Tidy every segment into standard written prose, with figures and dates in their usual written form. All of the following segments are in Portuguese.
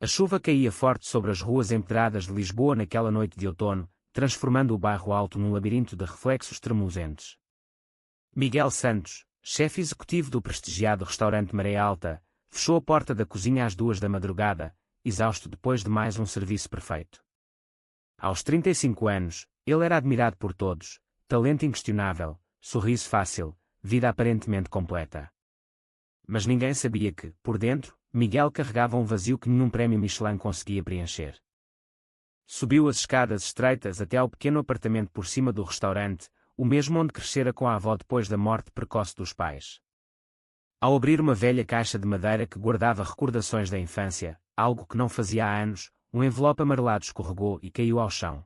A chuva caía forte sobre as ruas empedradas de Lisboa naquela noite de outono, transformando o bairro alto num labirinto de reflexos tremuluzentes. Miguel Santos, chefe executivo do prestigiado restaurante Maré Alta, fechou a porta da cozinha às 2 da madrugada, exausto depois de mais um serviço perfeito. Aos 35 anos, ele era admirado por todos, talento inquestionável, sorriso fácil, vida aparentemente completa. Mas ninguém sabia que, por dentro, Miguel carregava um vazio que nenhum prémio Michelin conseguia preencher. Subiu as escadas estreitas até ao pequeno apartamento por cima do restaurante, o mesmo onde crescera com a avó depois da morte precoce dos pais. Ao abrir uma velha caixa de madeira que guardava recordações da infância, algo que não fazia há anos, um envelope amarelado escorregou e caiu ao chão.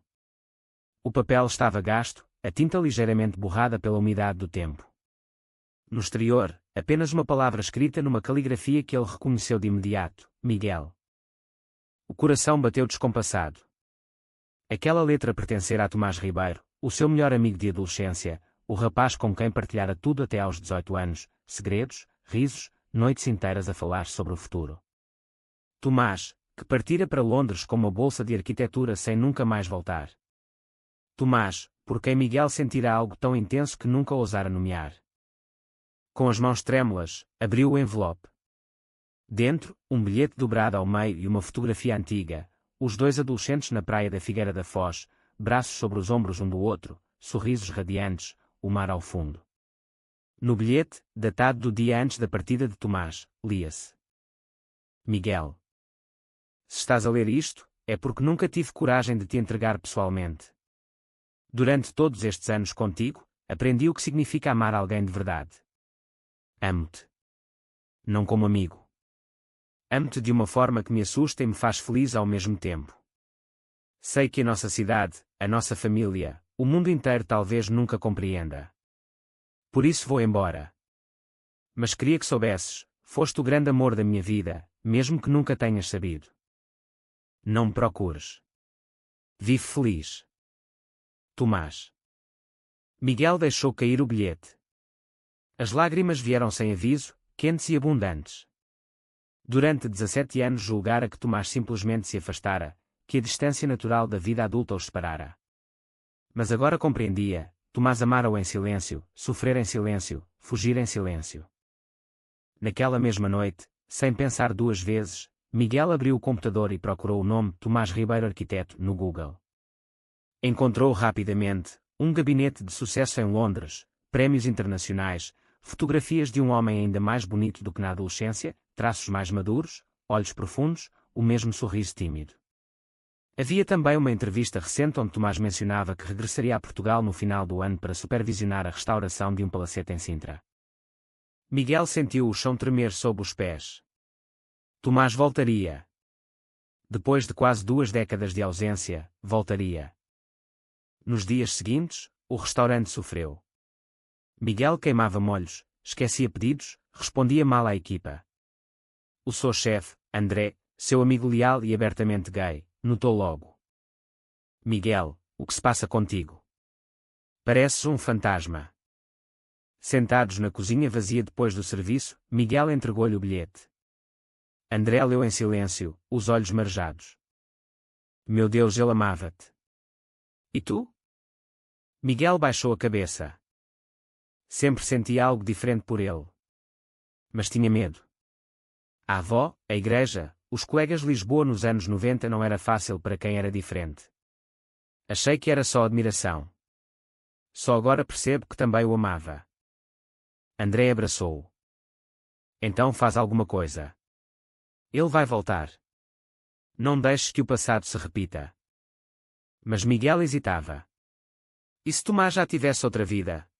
O papel estava gasto, a tinta ligeiramente borrada pela umidade do tempo. No exterior, apenas uma palavra escrita numa caligrafia que ele reconheceu de imediato: Miguel. O coração bateu descompassado. Aquela letra pertencera a Tomás Ribeiro, o seu melhor amigo de adolescência, o rapaz com quem partilhara tudo até aos 18 anos, segredos, risos, noites inteiras a falar sobre o futuro. Tomás, que partira para Londres com uma bolsa de arquitetura sem nunca mais voltar. Tomás, por quem Miguel sentira algo tão intenso que nunca ousara nomear. Com as mãos trêmulas, abriu o envelope. Dentro, um bilhete dobrado ao meio e uma fotografia antiga, os dois adolescentes na praia da Figueira da Foz, braços sobre os ombros um do outro, sorrisos radiantes, o mar ao fundo. No bilhete, datado do dia antes da partida de Tomás, lia-se: Miguel. Se estás a ler isto, é porque nunca tive coragem de te entregar pessoalmente. Durante todos estes anos contigo, aprendi o que significa amar alguém de verdade. Amo-te. Não como amigo. Amo-te de uma forma que me assusta e me faz feliz ao mesmo tempo. Sei que a nossa cidade, a nossa família, o mundo inteiro talvez nunca compreenda. Por isso vou embora. Mas queria que soubesses, foste o grande amor da minha vida, mesmo que nunca tenhas sabido. Não me procures. Vive feliz. Tomás. Miguel deixou cair o bilhete. As lágrimas vieram sem aviso, quentes e abundantes. Durante 17 anos julgara que Tomás simplesmente se afastara, que a distância natural da vida adulta os separara. Mas agora compreendia: Tomás amara-o em silêncio, sofrer em silêncio, fugir em silêncio. Naquela mesma noite, sem pensar duas vezes, Miguel abriu o computador e procurou o nome Tomás Ribeiro Arquiteto no Google. Encontrou rapidamente um gabinete de sucesso em Londres, prémios internacionais, fotografias de um homem ainda mais bonito do que na adolescência, traços mais maduros, olhos profundos, o mesmo sorriso tímido. Havia também uma entrevista recente onde Tomás mencionava que regressaria a Portugal no final do ano para supervisionar a restauração de um palacete em Sintra. Miguel sentiu o chão tremer sob os pés. Tomás voltaria. Depois de quase 2 décadas de ausência, voltaria. Nos dias seguintes, o restaurante sofreu. Miguel queimava molhos, esquecia pedidos, respondia mal à equipa. O seu chefe, André, seu amigo leal e abertamente gay, notou logo. Miguel, o que se passa contigo? Pareces um fantasma. Sentados na cozinha vazia depois do serviço, Miguel entregou-lhe o bilhete. André leu em silêncio, os olhos marejados. Meu Deus, ele amava-te. E tu? Miguel baixou a cabeça. Sempre senti algo diferente por ele. Mas tinha medo. A avó, a igreja, os colegas de Lisboa nos anos 90 não era fácil para quem era diferente. Achei que era só admiração. Só agora percebo que também o amava. André abraçou-o. Então faz alguma coisa. Ele vai voltar. Não deixes que o passado se repita. Mas Miguel hesitava. E se Tomás já tivesse outra vida?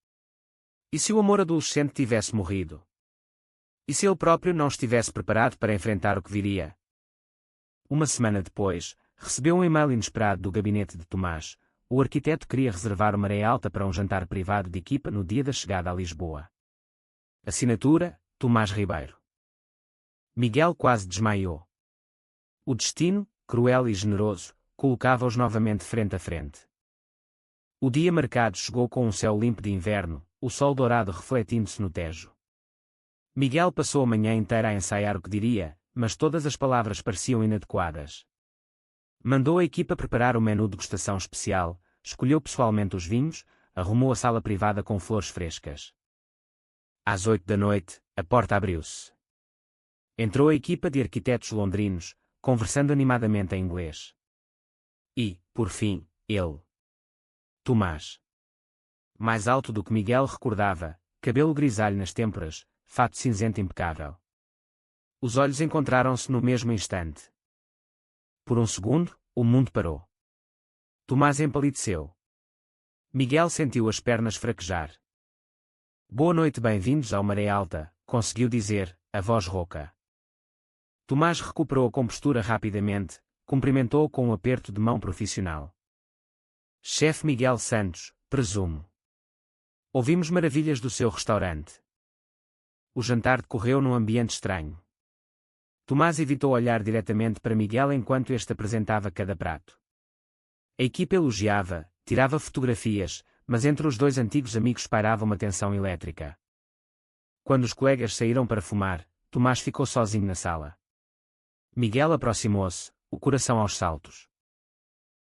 E se o amor adolescente tivesse morrido? E se ele próprio não estivesse preparado para enfrentar o que viria? Uma semana depois, recebeu um e-mail inesperado do gabinete de Tomás. O arquiteto queria reservar uma Maré Alta para um jantar privado de equipa no dia da chegada a Lisboa. Assinatura: Tomás Ribeiro. Miguel quase desmaiou. O destino, cruel e generoso, colocava-os novamente frente a frente. O dia marcado chegou com um céu limpo de inverno, o sol dourado refletindo-se no Tejo. Miguel passou a manhã inteira a ensaiar o que diria, mas todas as palavras pareciam inadequadas. Mandou a equipa preparar o menu de degustação especial, escolheu pessoalmente os vinhos, arrumou a sala privada com flores frescas. Às 8 da noite, a porta abriu-se. Entrou a equipa de arquitetos londrinos, conversando animadamente em inglês. E, por fim, ele. Tomás. Mais alto do que Miguel recordava, cabelo grisalho nas têmporas, fato cinzento impecável. Os olhos encontraram-se no mesmo instante. Por um segundo, o mundo parou. Tomás empalideceu. Miguel sentiu as pernas fraquejar. Boa noite, bem-vindos ao Maré Alta, conseguiu dizer, a voz rouca. Tomás recuperou a compostura rapidamente, cumprimentou-o com um aperto de mão profissional. Chefe Miguel Santos, presumo. Ouvimos maravilhas do seu restaurante. O jantar decorreu num ambiente estranho. Tomás evitou olhar diretamente para Miguel enquanto este apresentava cada prato. A equipa elogiava, tirava fotografias, mas entre os dois antigos amigos pairava uma tensão elétrica. Quando os colegas saíram para fumar, Tomás ficou sozinho na sala. Miguel aproximou-se, o coração aos saltos.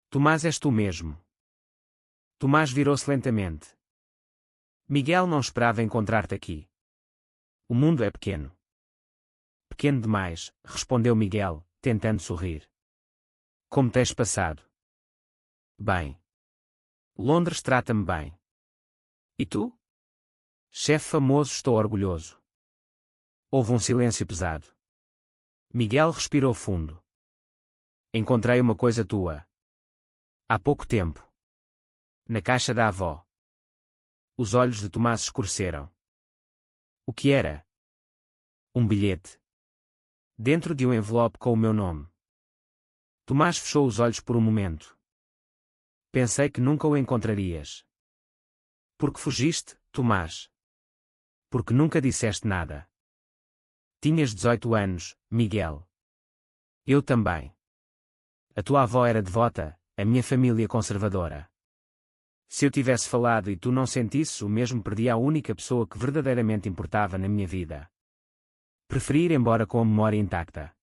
Tomás, és tu mesmo. Tomás virou-se lentamente. Miguel, não esperava encontrar-te aqui. O mundo é pequeno. Pequeno demais, respondeu Miguel, tentando sorrir. Como tens passado? Bem. Londres trata-me bem. E tu? Chefe famoso, estou orgulhoso. Houve um silêncio pesado. Miguel respirou fundo. Encontrei uma coisa tua. Há pouco tempo. Na caixa da avó. Os olhos de Tomás escureceram. O que era? Um bilhete. Dentro de um envelope com o meu nome. Tomás fechou os olhos por um momento. Pensei que nunca o encontrarias. Porque fugiste, Tomás? Porque nunca disseste nada. Tinhas 18 anos, Miguel. Eu também. A tua avó era devota, a minha família conservadora. Se eu tivesse falado e tu não sentisses o mesmo, perdi a única pessoa que verdadeiramente importava na minha vida. Preferi ir embora com a memória intacta.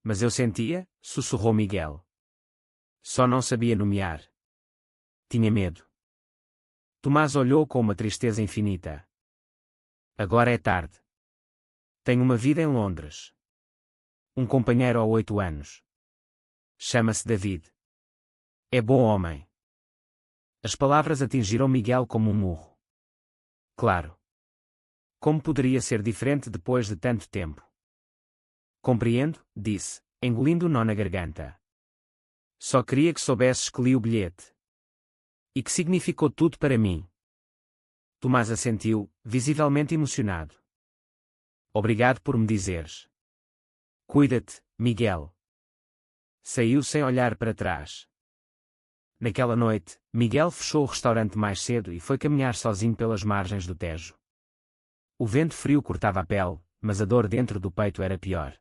Mas eu sentia, sussurrou Miguel. Só não sabia nomear. Tinha medo. Tomás olhou com uma tristeza infinita. Agora é tarde. Tenho uma vida em Londres. Um companheiro há 8 anos. Chama-se David. É bom homem. As palavras atingiram Miguel como um murro. Claro. Como poderia ser diferente depois de tanto tempo? Compreendo, disse, engolindo o nó na garganta. Só queria que soubesses que li o bilhete. E que significou tudo para mim. Tomás assentiu, visivelmente emocionado. Obrigado por me dizeres. Cuida-te, Miguel. Saiu sem olhar para trás. Naquela noite, Miguel fechou o restaurante mais cedo e foi caminhar sozinho pelas margens do Tejo. O vento frio cortava a pele, mas a dor dentro do peito era pior.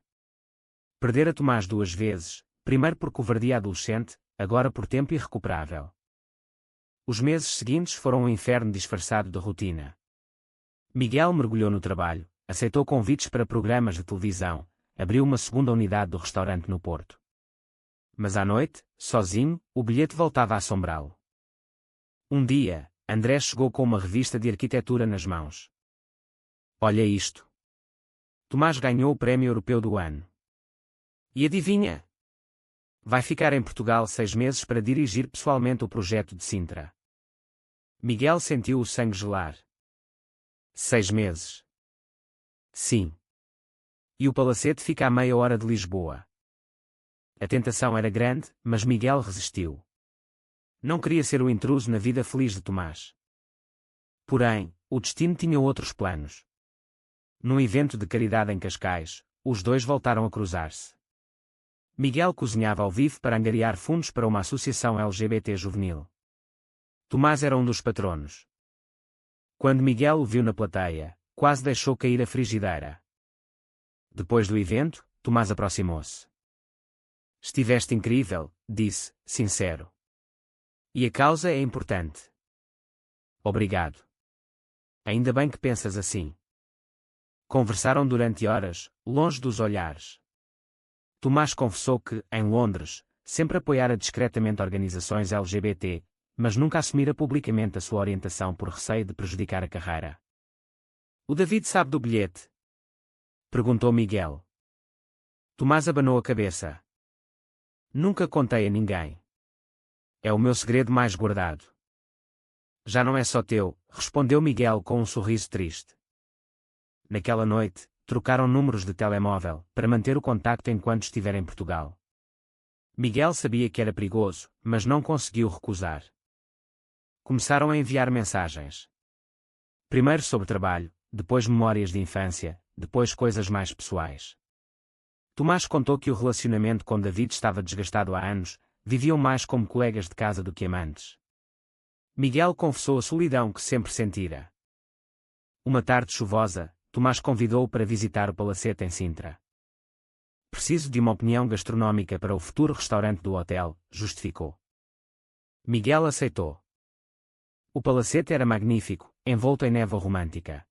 Perdera Tomás 2 vezes, primeiro por covardia adolescente, agora por tempo irrecuperável. Os meses seguintes foram um inferno disfarçado de rotina. Miguel mergulhou no trabalho, aceitou convites para programas de televisão, abriu uma segunda unidade do restaurante no Porto. Mas à noite, sozinho, o bilhete voltava a assombrá-lo. Um dia, André chegou com uma revista de arquitetura nas mãos. Olha isto. Tomás ganhou o Prémio Europeu do Ano. E adivinha? Vai ficar em Portugal 6 meses para dirigir pessoalmente o projeto de Sintra. Miguel sentiu o sangue gelar. 6 meses. Sim. E o palacete fica a meia hora de Lisboa. A tentação era grande, mas Miguel resistiu. Não queria ser o intruso na vida feliz de Tomás. Porém, o destino tinha outros planos. Num evento de caridade em Cascais, os dois voltaram a cruzar-se. Miguel cozinhava ao vivo para angariar fundos para uma associação LGBT juvenil. Tomás era um dos patronos. Quando Miguel o viu na plateia, quase deixou cair a frigideira. Depois do evento, Tomás aproximou-se. Estiveste incrível, disse, sincero. E a causa é importante. Obrigado. Ainda bem que pensas assim. Conversaram durante horas, longe dos olhares. Tomás confessou que, em Londres, sempre apoiara discretamente organizações LGBT, mas nunca assumira publicamente a sua orientação por receio de prejudicar a carreira. O David sabe do bilhete? Perguntou Miguel. Tomás abanou a cabeça. Nunca contei a ninguém. É o meu segredo mais guardado. Já não é só teu, respondeu Miguel com um sorriso triste. Naquela noite, trocaram números de telemóvel, para manter o contacto enquanto estiver em Portugal. Miguel sabia que era perigoso, mas não conseguiu recusar. Começaram a enviar mensagens. Primeiro sobre trabalho, depois memórias de infância, depois coisas mais pessoais. Tomás contou que o relacionamento com David estava desgastado há anos, viviam mais como colegas de casa do que amantes. Miguel confessou a solidão que sempre sentira. Uma tarde chuvosa, Tomás convidou-o para visitar o Palacete em Sintra. Preciso de uma opinião gastronómica para o futuro restaurante do hotel, justificou. Miguel aceitou. O palacete era magnífico, envolto em névoa romântica.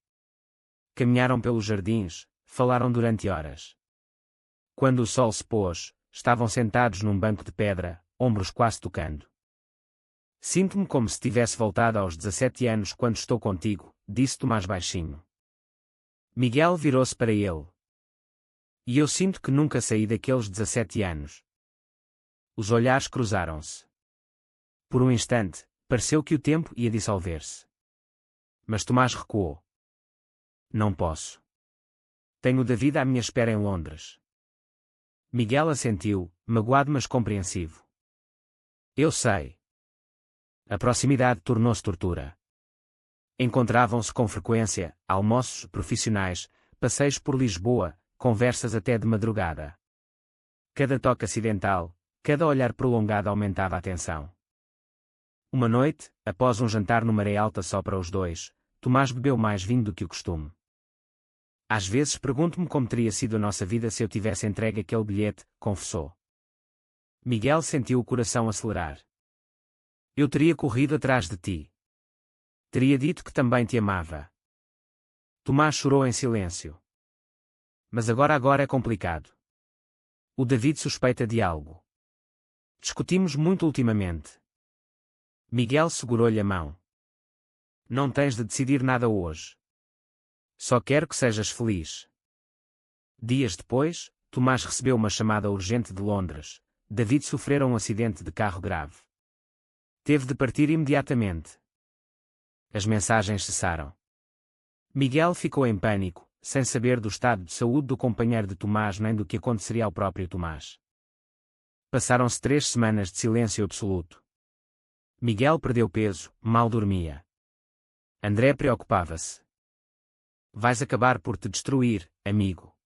Caminharam pelos jardins, falaram durante horas. Quando o sol se pôs, estavam sentados num banco de pedra, ombros quase tocando. Sinto-me como se tivesse voltado aos 17 anos quando estou contigo, disse Tomás baixinho. Miguel virou-se para ele. E eu sinto que nunca saí daqueles 17 anos. Os olhares cruzaram-se. Por um instante, pareceu que o tempo ia dissolver-se. Mas Tomás recuou. Não posso. Tenho David à minha espera em Londres. Miguel assentiu, magoado mas compreensivo. Eu sei. A proximidade tornou-se tortura. Encontravam-se com frequência, almoços profissionais, passeios por Lisboa, conversas até de madrugada. Cada toque acidental, cada olhar prolongado aumentava a tensão. Uma noite, após um jantar no Maré Alta só para os dois, Tomás bebeu mais vinho do que o costume. Às vezes pergunto-me como teria sido a nossa vida se eu tivesse entregue aquele bilhete, confessou. Miguel sentiu o coração acelerar. Eu teria corrido atrás de ti. Teria dito que também te amava. Tomás chorou em silêncio. Mas agora é complicado. O David suspeita de algo. Discutimos muito ultimamente. Miguel segurou-lhe a mão. Não tens de decidir nada hoje. Só quero que sejas feliz. Dias depois, Tomás recebeu uma chamada urgente de Londres. David sofrera um acidente de carro grave. Teve de partir imediatamente. As mensagens cessaram. Miguel ficou em pânico, sem saber do estado de saúde do companheiro de Tomás nem do que aconteceria ao próprio Tomás. Passaram-se 3 semanas de silêncio absoluto. Miguel perdeu peso, mal dormia. André preocupava-se. Vais acabar por te destruir, amigo.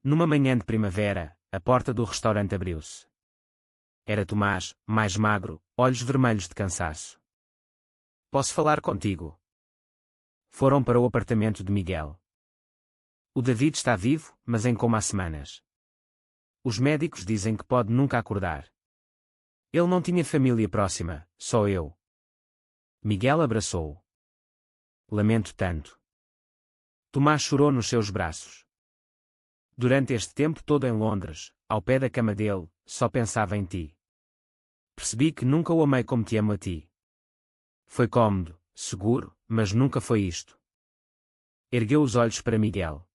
Numa manhã de primavera, a porta do restaurante abriu-se. Era Tomás, mais magro, olhos vermelhos de cansaço. Posso falar contigo? Foram para o apartamento de Miguel. O David está vivo, mas em coma há semanas. Os médicos dizem que pode nunca acordar. Ele não tinha família próxima, só eu. Miguel abraçou-o. Lamento tanto. Tomás chorou nos seus braços. Durante este tempo todo em Londres, ao pé da cama dele, só pensava em ti. Percebi que nunca o amei como te amo a ti. Foi cômodo, seguro, mas nunca foi isto. Ergueu os olhos para Miguel.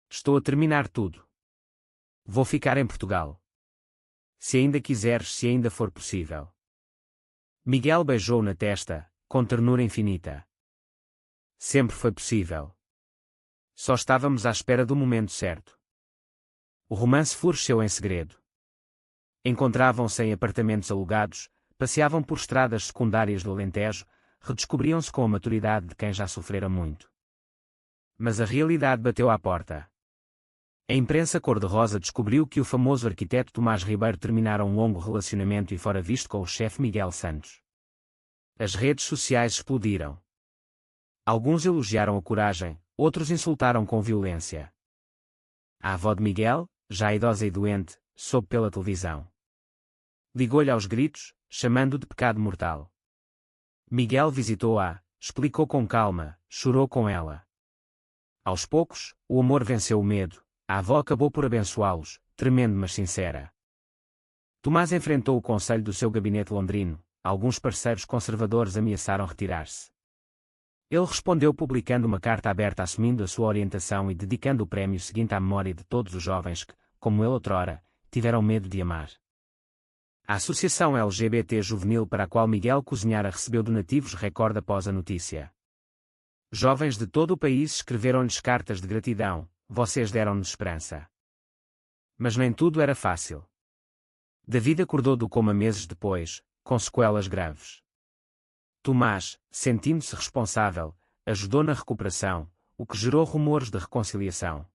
Estou a terminar tudo. Vou ficar em Portugal. Se ainda quiseres, se ainda for possível. Miguel beijou-o na testa, com ternura infinita. Sempre foi possível. Só estávamos à espera do momento certo. O romance floresceu em segredo. Encontravam-se em apartamentos alugados, passeavam por estradas secundárias do Alentejo, redescobriam-se com a maturidade de quem já sofrera muito. Mas a realidade bateu à porta. A imprensa cor-de-rosa descobriu que o famoso arquiteto Tomás Ribeiro terminara um longo relacionamento e fora visto com o chefe Miguel Santos. As redes sociais explodiram. Alguns elogiaram a coragem, outros insultaram com violência. A avó de Miguel, já idosa e doente, soube pela televisão. Ligou-lhe aos gritos, chamando-o de pecado mortal. Miguel visitou-a, explicou com calma, chorou com ela. Aos poucos, o amor venceu o medo, a avó acabou por abençoá-los, tremendo mas sincera. Tomás enfrentou o conselho do seu gabinete londrino, alguns parceiros conservadores ameaçaram retirar-se. Ele respondeu publicando uma carta aberta assumindo a sua orientação e dedicando o prémio seguinte à memória de todos os jovens que, como ele outrora, tiveram medo de amar. A Associação LGBT Juvenil para a qual Miguel cozinhara recebeu donativos recorde após a notícia. Jovens de todo o país escreveram-lhes cartas de gratidão, vocês deram-nos esperança. Mas nem tudo era fácil. David acordou do coma meses depois, com sequelas graves. Tomás, sentindo-se responsável, ajudou na recuperação, o que gerou rumores de reconciliação.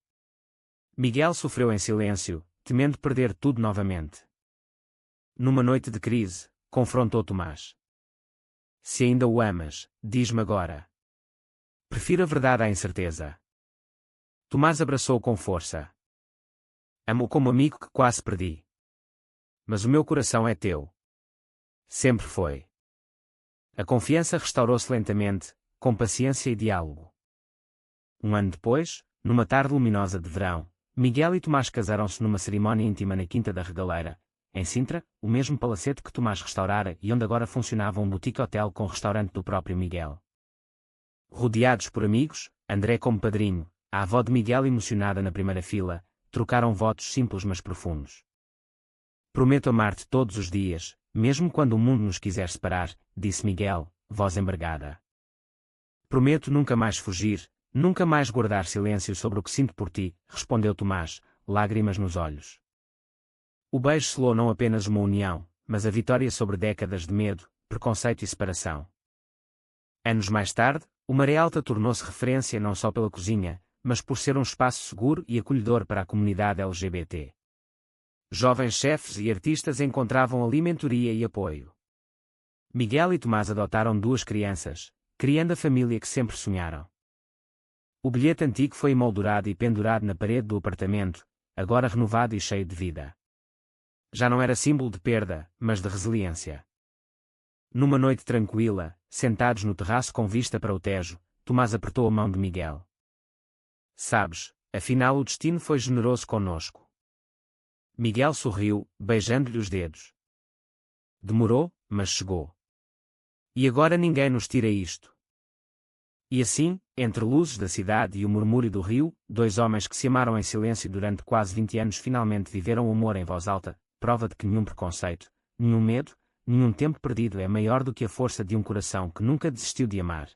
Miguel sofreu em silêncio, temendo perder tudo novamente. Numa noite de crise, confrontou Tomás. Se ainda o amas, diz-me agora. Prefiro a verdade à incerteza. Tomás abraçou com força. Amo-o como amigo que quase perdi. Mas o meu coração é teu. Sempre foi. A confiança restaurou-se lentamente, com paciência e diálogo. Um ano depois, numa tarde luminosa de verão, Miguel e Tomás casaram-se numa cerimónia íntima na Quinta da Regaleira, em Sintra, o mesmo palacete que Tomás restaurara e onde agora funcionava um boutique-hotel com restaurante do próprio Miguel. Rodeados por amigos, André como padrinho, a avó de Miguel emocionada na primeira fila, trocaram votos simples mas profundos. Prometo amar-te todos os dias, mesmo quando o mundo nos quiser separar, disse Miguel, voz embargada. Prometo nunca mais fugir, nunca mais guardar silêncio sobre o que sinto por ti, respondeu Tomás, lágrimas nos olhos. O beijo selou não apenas uma união, mas a vitória sobre décadas de medo, preconceito e separação. Anos mais tarde, o Maré Alta tornou-se referência não só pela cozinha, mas por ser um espaço seguro e acolhedor para a comunidade LGBT. Jovens chefes e artistas encontravam ali mentoria e apoio. Miguel e Tomás adotaram 2 crianças, criando a família que sempre sonharam. O bilhete antigo foi emoldurado e pendurado na parede do apartamento, agora renovado e cheio de vida. Já não era símbolo de perda, mas de resiliência. Numa noite tranquila, sentados no terraço com vista para o Tejo, Tomás apertou a mão de Miguel. Sabes, afinal o destino foi generoso conosco. Miguel sorriu, beijando-lhe os dedos. Demorou, mas chegou. E agora ninguém nos tira isto. E assim, entre luzes da cidade e o murmúrio do rio, 2 homens que se amaram em silêncio durante quase 20 anos finalmente viveram o amor em voz alta, prova de que nenhum preconceito, nenhum medo, nenhum tempo perdido é maior do que a força de um coração que nunca desistiu de amar.